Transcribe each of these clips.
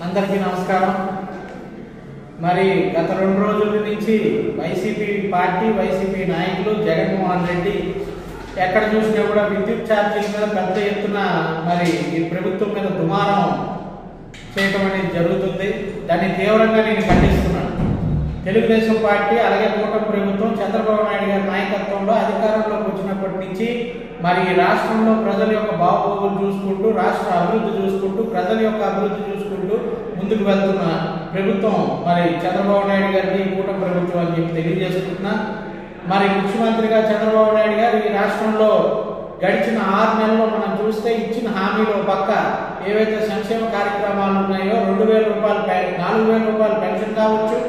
అందరికీ నమస్కారం। మరి గత 2 రోజుల నుంచి వైసీపీ పార్టీ వైసీపీ నాయకులు జగన్మోహన్ రెడ్డి ఎక్కడ చూసినా కూడా విద్యుత్ ఛార్జీల మీద పెద్ద ఎత్తున మరి ఈ ప్రభుత్వం మీద దుమారం చేయటం అనేది జరుగుతుంది। దాన్ని తీవ్రంగా నేను ఖండిస్తున్నాను। తెలుగుదేశం పార్టీ అలాగే కూటమి ప్రభుత్వం చంద్రబాబు నాయుడు గారి నాయకత్వంలో అధికారంలోకి వచ్చినప్పటి నుంచి మరి రాష్ట్రంలో ప్రజల యొక్క బాగోగులు చూసుకుంటూ రాష్ట్ర అభివృద్ధి చూసుకుంటూ ప్రజల యొక్క అభివృద్ధి చూసుకుంటూ ముందుకు వెళ్తున్న ప్రభుత్వం మరి చంద్రబాబు నాయుడు గారిని కూటమి ప్రభుత్వం అని చెప్పి తెలియజేసుకుంటున్నా। మరి ముఖ్యమంత్రిగా చంద్రబాబు నాయుడు గారు ఈ రాష్ట్రంలో గడిచిన 6 నెలల్లో మనం చూస్తే ఇచ్చిన హామీలో పక్క ఏవైతే సంక్షేమ కార్యక్రమాలు ఉన్నాయో 2000 రూపాయలు 4000 రూపాయలు పెన్షన్ కావచ్చు,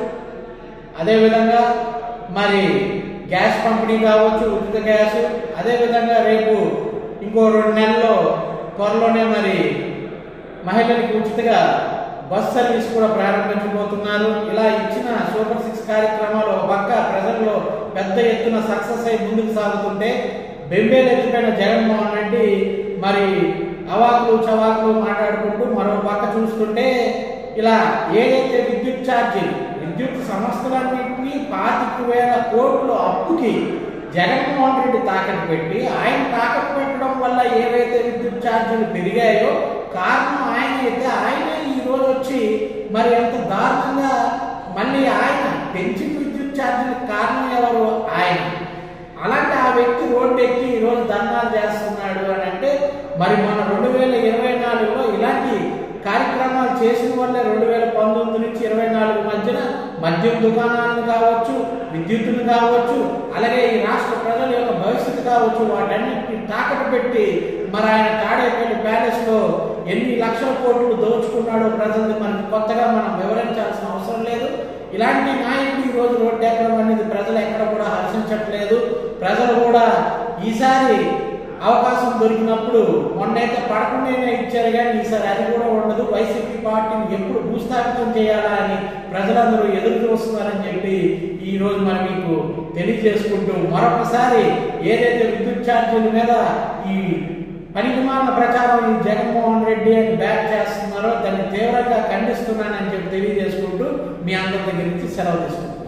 అదేవిధంగా మరి గ్యాస్ పంపిణీ కావచ్చు, ఉచిత గ్యాస్, అదేవిధంగా రేపు ఇంకో 2 నెలల్లో త్వరలోనే మరి మహిళలకు ఉచితగా బస్ సర్వీస్ కూడా ప్రారంభించబోతున్నారు। ఇలా ఇచ్చిన సూపర్ 6 కార్యక్రమాలు ఒక పక్క ప్రజల్లో పెద్ద ఎత్తున సక్సెస్ అయి ముందుకు సాగుతుంటే బెంబేలు ఎత్తిపోయిన జగన్మోహన్ రెడ్డి మరి అవాకులు చవాకులు మాట్లాడుకుంటూ మరో పక్క చూస్తుంటే ఇలా ఏదైతే విద్యుత్ ఛార్జీలు విద్యుత్ సంస్థలన్నింటినీ 25,000 కోట్ల అప్పుకి జగన్మోహన్ రెడ్డి తాకట్టు పెట్టి ఆయన తాకట్టు పెట్టడం వల్ల ఏవైతే విద్యుత్ ఛార్జీలు పెరిగాయో కారణం ఆయన అయితే ఆయనే ఈ రోజు వచ్చి మరి ఎంత దారుణంగా మళ్ళీ ఆయన పెంచిన విద్యుత్ ఛార్జీలకు కారణం ఎవరు? ఆయన। అలాంటి ఆ వ్యక్తి రోడ్డు ఎక్కి ఈరోజు ధర్నాలు చేస్తున్నాడు అని అంటే మరి మన 2024లో ఇలాంటి కార్యక్రమాలు చేసిన వల్లే 2019 నుంచి 24 మధ్యన మద్యం దుకాణాలను కావచ్చు, విద్యుత్తును కావచ్చు, అలాగే ఈ రాష్ట్ర ప్రజల యొక్క భవిష్యత్తు కావచ్చు, వాటన్నిటిని తాకట్టు పెట్టి మరి ఆయన తాడేపల్లి ప్యాలెస్ లో ఎన్ని లక్షల కోట్లు దోచుకున్నాడో ప్రజల్ని మనకి కొత్తగా మనం వివరించాల్సిన అవసరం లేదు। ఇలాంటి నాయకులు ఈ రోజు రోడ్డు ఎక్కడం అనేది ప్రజలు ఎక్కడ కూడా హర్షించట్లేదు। ప్రజలు కూడా ఈసారి అవకాశం దొరికినప్పుడు మొన్నైతే పడకుండానే ఇచ్చారు కానీ ఈసారి అది కూడా ఉండదు। వైసీపీ పార్టీని ఎప్పుడు భూస్థాపితం చేయాలా అని ప్రజలందరూ ఎదురు చూస్తున్నారని చెప్పి ఈ రోజు మనం మీకు తెలియజేసుకుంటూ మరొకసారి ఏదైతే విద్యుత్ ఛార్జీల మీద ఈ పనికిమాలిన ప్రచారం ఈ జగన్మోహన్ రెడ్డి అని బ్యాక్ చేస్తున్నారో దాన్ని తీవ్రంగా ఖండిస్తున్నానని చెప్పి తెలియజేసుకుంటూ మీ అందరి దగ్గర నుంచి సెలవు తీసుకుంటాను।